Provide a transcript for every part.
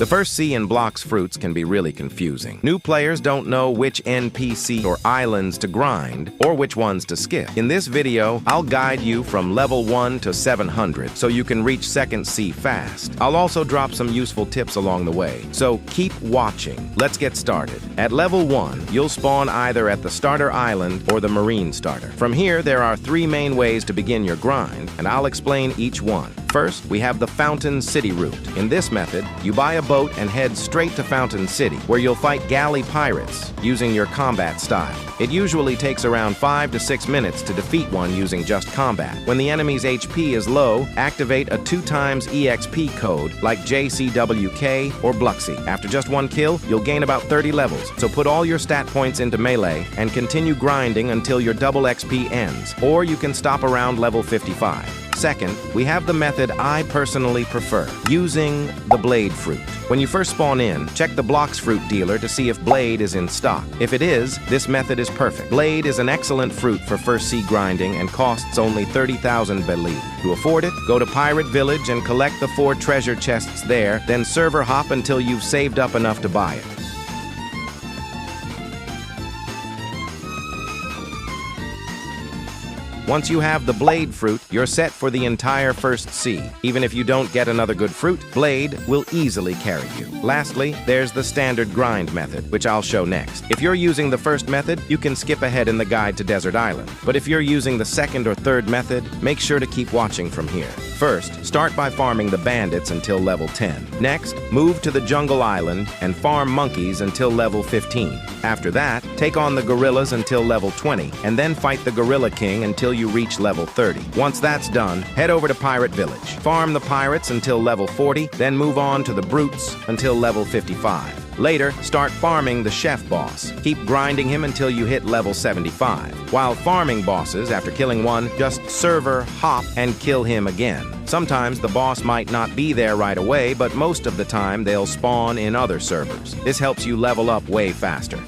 The first C in BloxFruits can be really confusing. New players don't know which NPC or islands to grind or which ones to skip. In this video, I'll guide you from level 1 to 700 so you can reach second C fast. I'll also drop some useful tips along the way, so keep watching. Let's get started. At level 1, you'll spawn either at the starter island or the marine starter. From here, there are 3 main ways to begin your grind, and I'll explain each one. First, we have the Fountain City route. In this method, you buy a boat and head straight to Fountain City, where you'll fight galley pirates using your combat style. It usually takes around 5 to 6 minutes to defeat one using just combat. When the enemy's HP is low, activate a 2x EXP code like JCWK or Bloxy. After just one kill, you'll gain about 30 levels, so put all your stat points into melee and continue grinding until your double XP ends, or you can stop around level 55. Second, we have the method I personally prefer, using the Blade Fruit. When you first spawn in, check the BloxFruit dealer to see if Blade is in stock. If it is, this method is perfect. Blade is an excellent fruit for first sea grinding and costs only 30,000 Beli. To afford it, go to Pirate Village and collect the 4 treasure chests there, then server hop until you've saved up enough to buy it. Once you have the Blade Fruit, you're set for the entire first sea. Even if you don't get another good fruit, Blade will easily carry you. Lastly, there's the standard grind method, which I'll show next. If you're using the first method, you can skip ahead in the guide to Desert Island. But if you're using the second or third method, make sure to keep watching from here. First, start by farming the bandits until level 10. Next, move to the Jungle Island and farm monkeys until level 15. After that, take on the gorillas until level 20, and then fight the Gorilla King until you reach level 30. Once that's done, head over to Pirate Village. Farm the pirates until level 40, then move on to the brutes until level 55. Later, start farming the chef boss. Keep grinding him until you hit level 75. While farming bosses, after killing one, just server hop and kill him again. Sometimes the boss might not be there right away, but most of the time they'll spawn in other servers. This helps you level up way faster.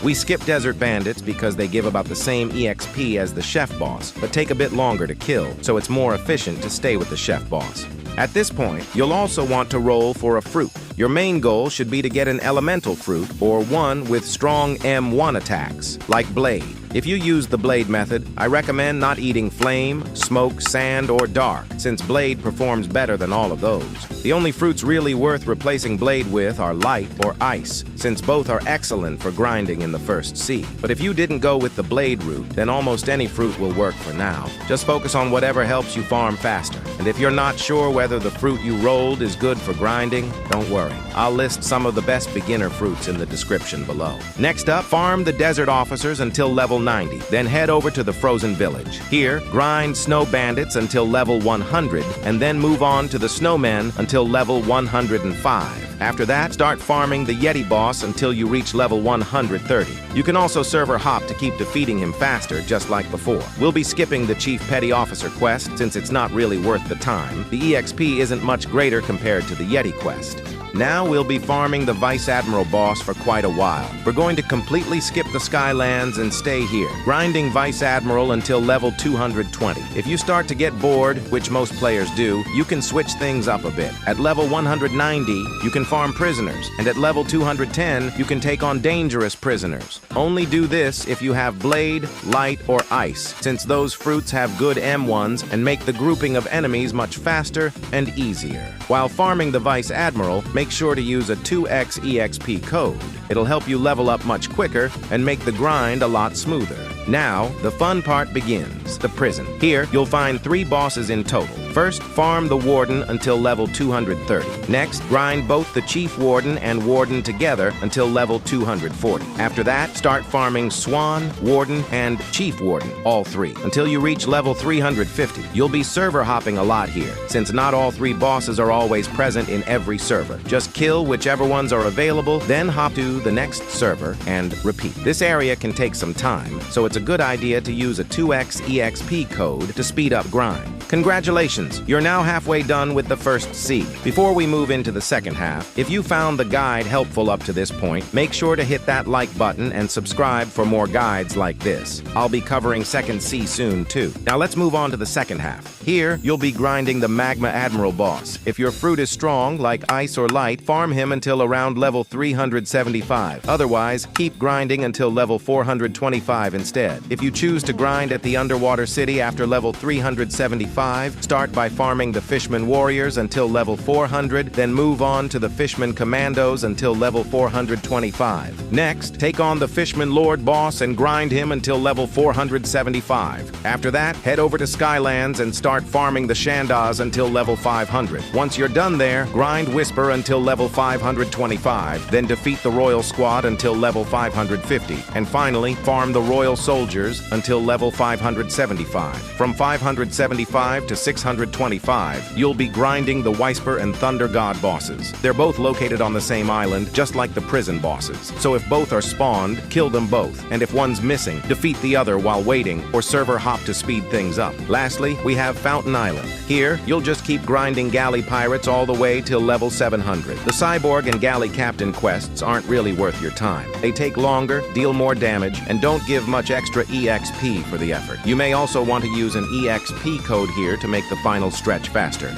We skip Desert Bandits because they give about the same EXP as the Chef Boss, but take a bit longer to kill, so it's more efficient to stay with the Chef Boss. At this point, you'll also want to roll for a fruit. Your main goal should be to get an elemental fruit, or one with strong M1 attacks, like Blade. If you use the Blade method, I recommend not eating Flame, Smoke, Sand, or Dark, since Blade performs better than all of those. The only fruits really worth replacing Blade with are Light or Ice, since both are excellent for grinding in the first sea. But if you didn't go with the Blade route, then almost any fruit will work for now. Just focus on whatever helps you farm faster. And if you're not sure whether the fruit you rolled is good for grinding, don't worry. I'll list some of the best beginner fruits in the description below. Next up, farm the desert officers until level 90, then head over to the frozen village. Here, grind snow bandits until level 100, and then move on to the snowmen until level 105. After that, start farming the Yeti boss until you reach level 130. You can also server hop to keep defeating him faster, just like before. We'll be skipping the Chief Petty Officer quest since it's not really worth the time. The EXP isn't much greater compared to the Yeti quest. Now we'll be farming the Vice Admiral boss for quite a while. We're going to completely skip the Skylands and stay here, grinding Vice Admiral until level 220. If you start to get bored, which most players do, you can switch things up a bit. At level 190, you can farm prisoners, and at level 210, you can take on dangerous prisoners. Only do this if you have Blade, Light, or Ice, since those fruits have good M1s and make the grouping of enemies much faster and easier. While farming the Vice Admiral, make sure to use a 2x EXP code. It'll help you level up much quicker and make the grind a lot smoother. Now, the fun part begins, the prison. Here, you'll find 3 bosses in total. First, farm the Warden until level 230. Next, grind both the Chief Warden and Warden together until level 240. After that, start farming Swan, Warden, and Chief Warden, all 3, until you reach level 350. You'll be server hopping a lot here, since not all 3 bosses are always present in every server. Just kill whichever ones are available, then hop to the next server and repeat. This area can take some time, so it's a good idea to use a 2x EXP code to speed up grind. Congratulations, you're now halfway done with the first C. Before we move into the second half, if you found the guide helpful up to this point, make sure to hit that like button and subscribe for more guides like this. I'll be covering second C soon too. Now let's move on to the second half. Here, you'll be grinding the Magma Admiral boss. If your fruit is strong, like ice or light, farm him until around level 375. Otherwise, keep grinding until level 425 instead. If you choose to grind at the underwater city after level 375, start by farming the Fishman Warriors until level 400, then move on to the Fishman Commandos until level 425. Next, take on the Fishman Lord boss and grind him until level 475. After that, head over to Skylands and start farming the Shandas until level 500. Once you're done there, grind Whisper until level 525, then defeat the Royal Squad until level 550, and finally, farm the Royal Soldiers until level 575. From 575 to 625, you'll be grinding the Whisper and Thunder God bosses. They're both located on the same island, just like the prison bosses. So if both are spawned, kill them both. And if one's missing, defeat the other while waiting, or server hop to speed things up. Lastly, we have Fountain Island. Here, you'll just keep grinding galley pirates all the way till level 700. The Cyborg and Galley Captain quests aren't really worth your time. They take longer, deal more damage, and don't give much extra EXP for the effort. You may also want to use an EXP code here to make the final stretch faster.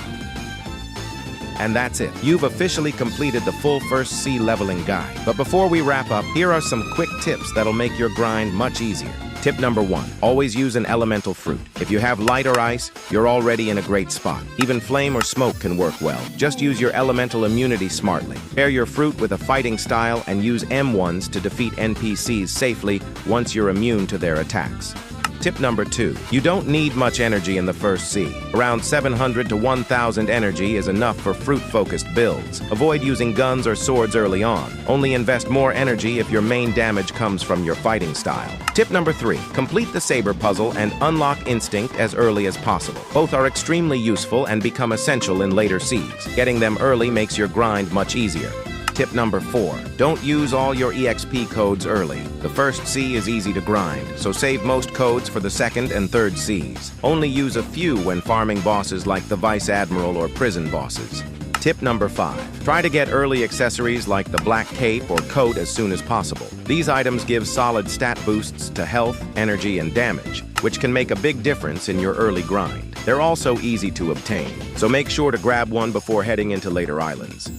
And that's it. You've officially completed the full first C leveling guide. But before we wrap up, here are some quick tips that'll make your grind much easier. Tip number 1, always use an elemental fruit. If you have light or ice, you're already in a great spot. Even flame or smoke can work well. Just use your elemental immunity smartly. Pair your fruit with a fighting style and use M1s to defeat NPCs safely once you're immune to their attacks. Tip number 2, you don't need much energy in the first C. Around 700 to 1000 energy is enough for fruit-focused builds. Avoid using guns or swords early on. Only invest more energy if your main damage comes from your fighting style. Tip number 3, complete the saber puzzle and unlock instinct as early as possible. Both are extremely useful and become essential in later Cs. Getting them early makes your grind much easier. Tip number 4, don't use all your EXP codes early. The first C is easy to grind, so save most codes for the second and third Cs. Only use a few when farming bosses like the Vice Admiral or prison bosses. Tip number 5, try to get early accessories like the black cape or coat as soon as possible. These items give solid stat boosts to health, energy, and damage, which can make a big difference in your early grind. They're also easy to obtain, so make sure to grab one before heading into later islands.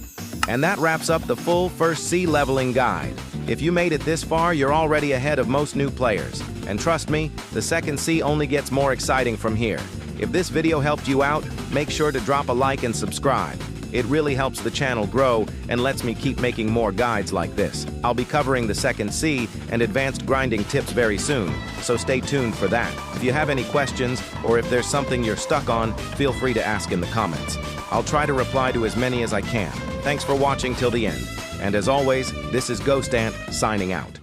And that wraps up the full first C leveling guide. If you made it this far, you're already ahead of most new players. And trust me, the second C only gets more exciting from here. If this video helped you out, make sure to drop a like and subscribe. It really helps the channel grow and lets me keep making more guides like this. I'll be covering the second C and advanced grinding tips very soon, so stay tuned for that. If you have any questions, or if there's something you're stuck on, feel free to ask in the comments. I'll try to reply to as many as I can. Thanks for watching till the end. And as always, this is Ghost Ant signing out.